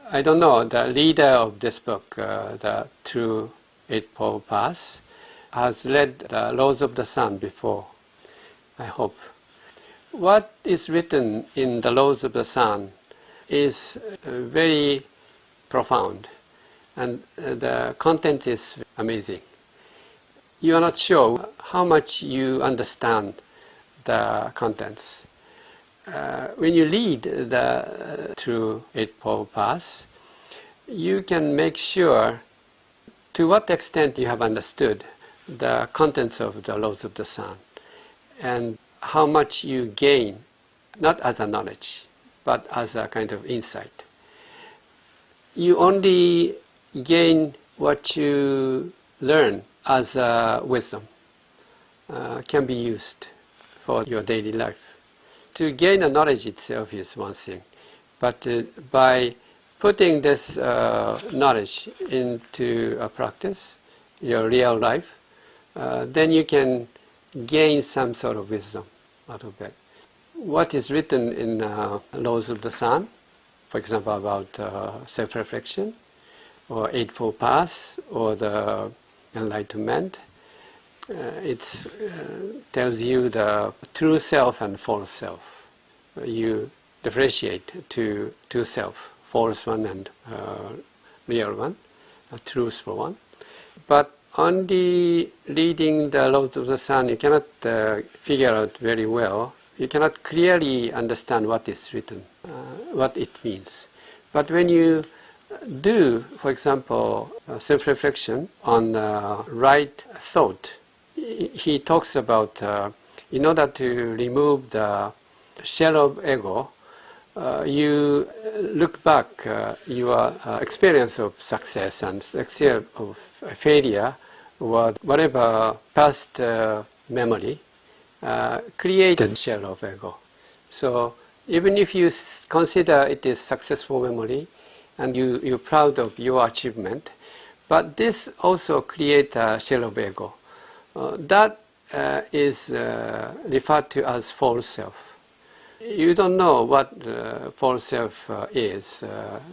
I don't know, the leader of this book, the True Eightfold Path, has read the Laws of the Sun before, I hope. What is written in the Laws of the Sun is very profound, and the content is amazing. You are not sure how much you understand the contents. When you read the True Eightfold Path, you can make sure to what extent you have understood the contents of the Laws of the Sun, and how much you gain, not as a knowledge, but as a kind of insight. You only gain what you learn as wisdom, can be used for your daily life. To gain a knowledge itself is one thing, but by putting this knowledge into a practice, your real life, then you can gain some sort of wisdom out of it. What is written in Laws of the Sun, for example, about self-reflection, or Eightfold Path, or the enlightenment, it tells you the true self and false self. You differentiate two self, false one and real one, a truthful one. But only reading the Laws of the Sun, you cannot figure out very well. You cannot clearly understand what is written, what it means. But when you do, for example, self-reflection on right thought, he talks about in order to remove the shell of ego, you look back your experience of success and experience of failure, or whatever past memory created shell of ego. So even if you consider it is successful memory and you're proud of your achievement, but this also creates a shell of ego. That is referred to as false self. You don't know what false self is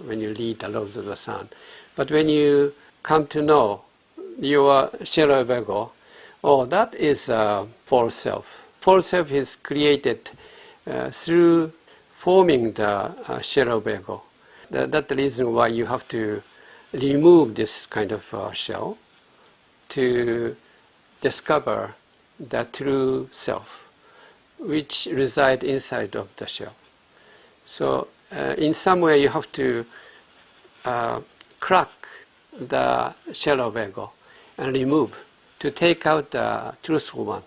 when you read the Laws of the Sun. But when you come to know your shell of ego, oh, that is false self. False self is created through forming the shell of ego. That's the reason why you have to remove this kind of shell to discover the true self, which resides inside of the shell. So in some way you have to crack the shell of ego and remove, to take out the truthful one.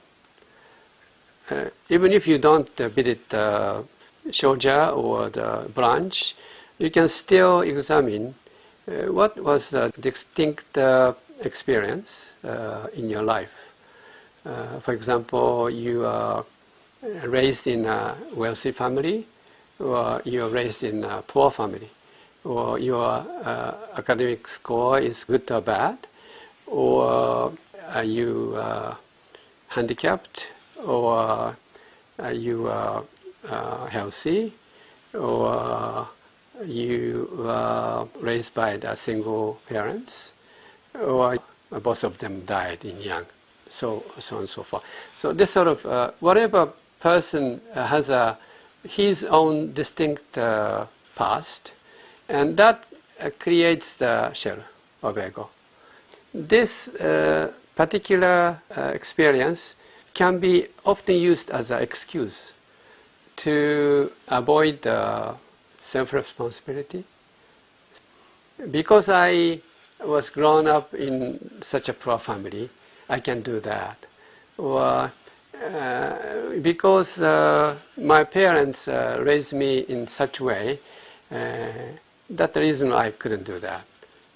Even if you don't visit the shoja or the branch, you can still examine what was the distinct experience in your life. For example, you are raised in a wealthy family, or you are raised in a poor family, or your academic score is good or bad, or are you handicapped, or are you healthy, or you were raised by the single parents, or both of them died in young, so on and so forth. So this sort of, whatever person has his own distinct past, and that creates the shell of ego. This particular experience can be often used as an excuse to avoid self-responsibility. Because I was grown up in such a poor family, I can do that. Or because my parents raised me in such a way, that's the reason I couldn't do that.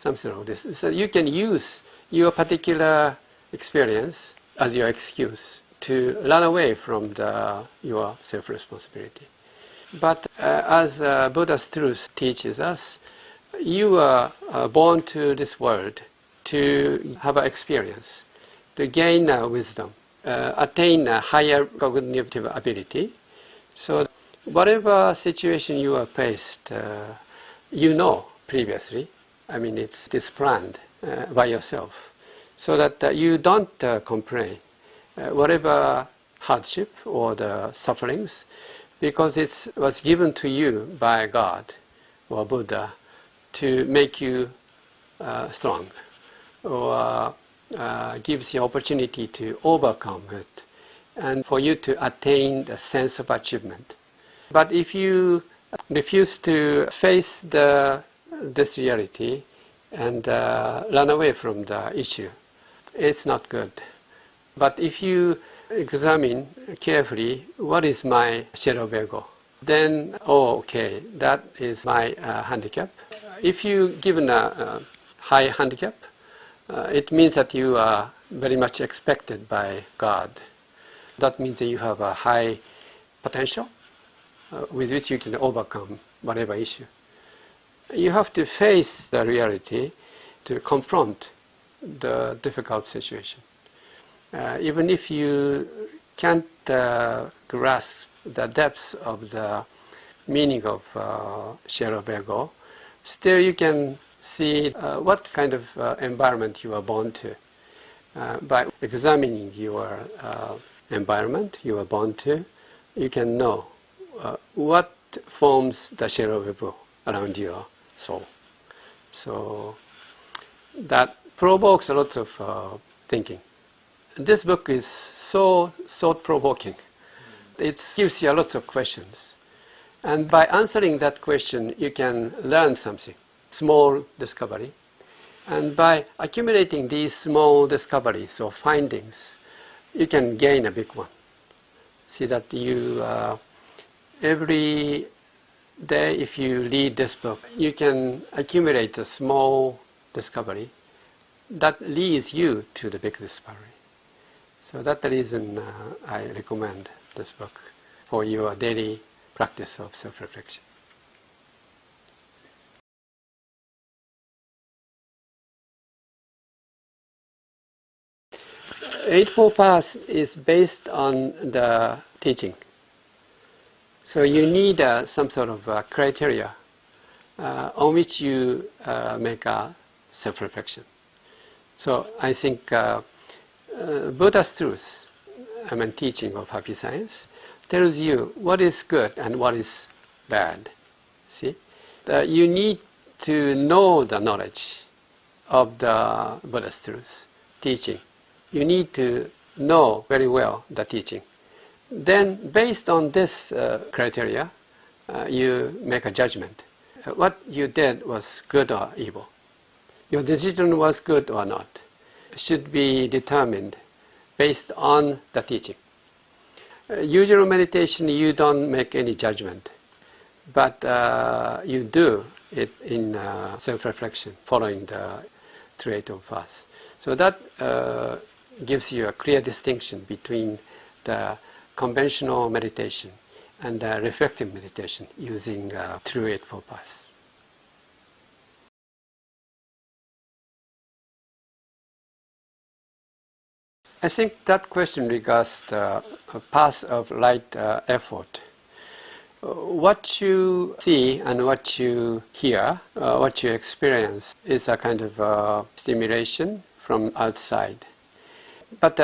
Something like this. So you can use your particular experience as your excuse to run away from your self-responsibility. But as Buddha's truth teaches us, you are born to this world to have an experience, to gain wisdom, attain a higher cognitive ability. So whatever situation you are faced, you know previously. I mean, it's planned by yourself, so that you don't complain whatever hardship or the sufferings, because it was given to you by God or Buddha to make you strong, or gives you opportunity to overcome it and for you to attain the sense of achievement. But if you refuse to face this reality and run away from the issue, it's not good. But if you examine carefully, what is my shadow of ego? Then, oh, okay, that is my handicap. If you given a high handicap, it means that you are very much expected by God. That means that you have a high potential with which you can overcome whatever issue. You have to face the reality to confront the difficult situation. Even if you can't grasp the depths of the meaning of shadow of ego, still you can see what kind of environment you are born to. By examining your environment you are born to, you can know what forms the shadow of ego around your soul. So that provokes a lot of thinking. This book is so thought-provoking. It gives you a lot of questions. And by answering that question, you can learn something, small discovery. And by accumulating these small discoveries or findings, you can gain a big one. See that you, every day if you read this book, you can accumulate a small discovery that leads you to the big discovery. So that's the reason I recommend this book for your daily practice of self-reflection. Eightfold Path is based on the teaching. So you need some sort of criteria on which you make a self-reflection. So I think Buddha's truth, teaching of HappyScience, tells you what is good and what is bad. See, you need to know the knowledge of the Buddha's truth, teaching. You need to know very well the teaching. Then, based on this criteria, you make a judgment. What you did was good or evil. Your decision was good or not. Should be determined based on the teaching. Usual meditation, you don't make any judgment, but you do it in self-reflection, following the Eightfold Path. So that gives you a clear distinction between the conventional meditation and the reflective meditation using true Eightfold Path. I think that question regards the path of right effort. What you see and what you hear, what you experience is a kind of stimulation from outside. But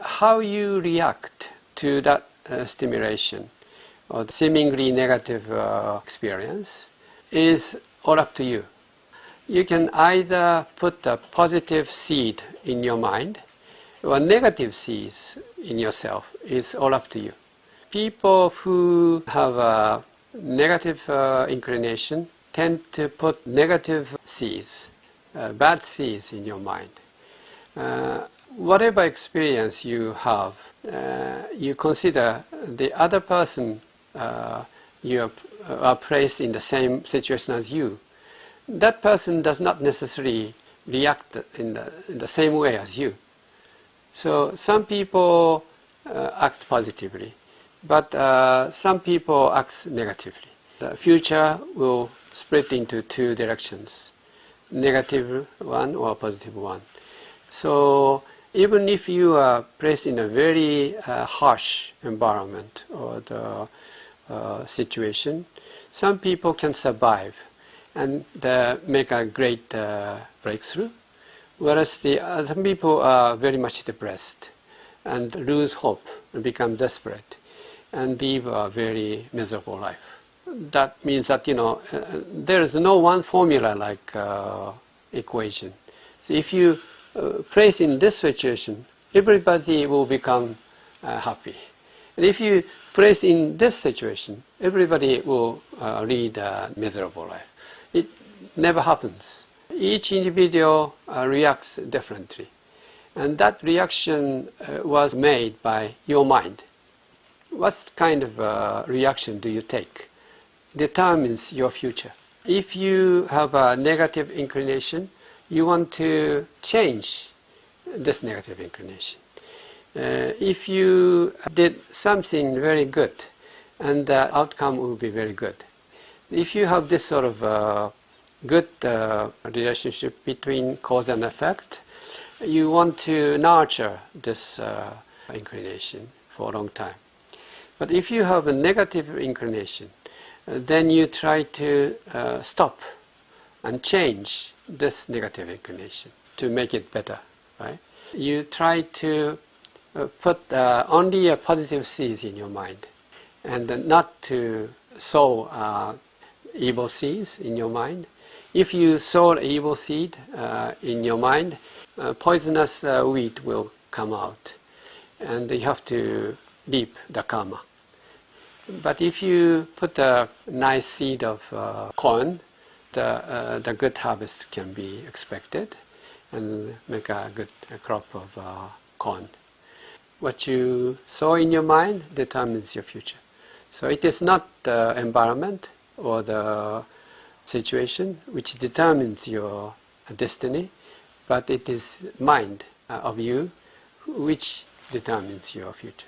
how you react to that stimulation or seemingly negative experience is all up to you. You can either put a positive seed in your mind or negative seeds in yourself. Is all up to you. People who have a negative inclination tend to put negative seeds, bad seeds in your mind. Whatever experience you have, you consider the other person you are placed in the same situation as you. That person does not necessarily react in the same way as you. So some people act positively, but some people act negatively. The future will split into two directions, negative one or positive one. So even if you are placed in a very harsh environment or the situation, some people can survive and make a great breakthrough, whereas some people are very much depressed and lose hope and become desperate and live a very miserable life. That means that there is no one formula like equation. So if you place in this situation, everybody will become happy. And if you place in this situation, everybody will lead a miserable life. It never happens. Each individual reacts differently. And that reaction was made by your mind. What kind of reaction do you take determines your future. If you have a negative inclination, you want to change this negative inclination. If you did something very good, and the outcome will be very good. If you have this sort of good relationship between cause and effect, you want to nurture this inclination for a long time. But if you have a negative inclination, then you try to stop and change this negative inclination to make it better, right? You try to put only positive seeds in your mind, and not to sow evil seeds in your mind. If you sow evil seed in your mind, poisonous weed will come out, and you have to reap the karma. But if you put a nice seed of corn, the good harvest can be expected and make a good crop of corn. What you sow in your mind determines your future. So it is not the environment or the situation which determines your destiny, but it is mind of you which determines your future.